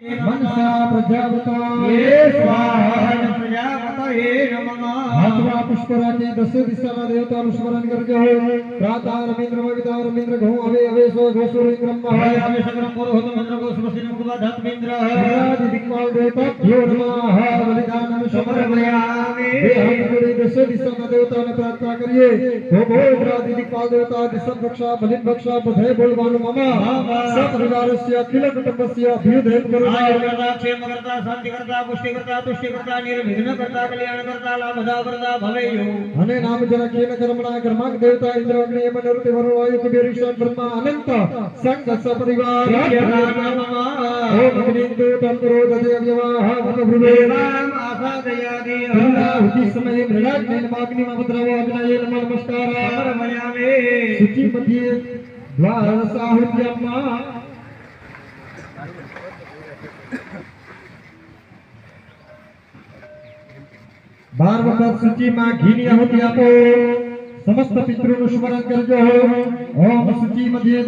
मनसा प्रजापता ये स्वाहा प्रजापतये नमः। हाथवा पुष्पराजी दस दिशा देवता स्मरण करके हो प्रातः रवींद्र मविता रवींद्र घो अवे अवे सो घोसुर ब्रह्म हयामि सकलं पुरोहित मंत्र को सुमसिनं कुवधत्मिन्द्र राज दिक्पाल देवता भ्यो नमः बलिदानम समर्पयामि। देहंकुरी दस दिशा देवता ने प्रार्थना करिए हो राज दिक्पाल देवता दिशा रक्षा बलिन रक्षा बधे बोलवानु मम सब परिवारस्य अखिल कुटुंबस्य अभ्युदय करो करता क्षेम करता शांति करता पुष्टि करता तुष्टि करता निर्विघ्न करता कल्याण करता लाभदा करता भवेयु। अने नाम जन केन कर्मणा कर्माक देवता इंद्र अग्नि यम निरुति वरुण वायु कुबेर ईश्वर ब्रह्मा अनंत संग सपरिवार नमः। ओम अग्निंदु तंत्रो ददे व्यवाह भत भृवे नाम आसादयादि हुति समय मृणाग्नि नमाग्नि मद्रव अग्नये नमः नमस्कार समर्पयामि। शुचि मध्ये द्वार साहुत्यम्मा बार वखत सूची में घी ની આહુતિ આપો સમસ્ત પિતૃનું સ્મરણ કરજો ઓમ સૂચિ મધ્ય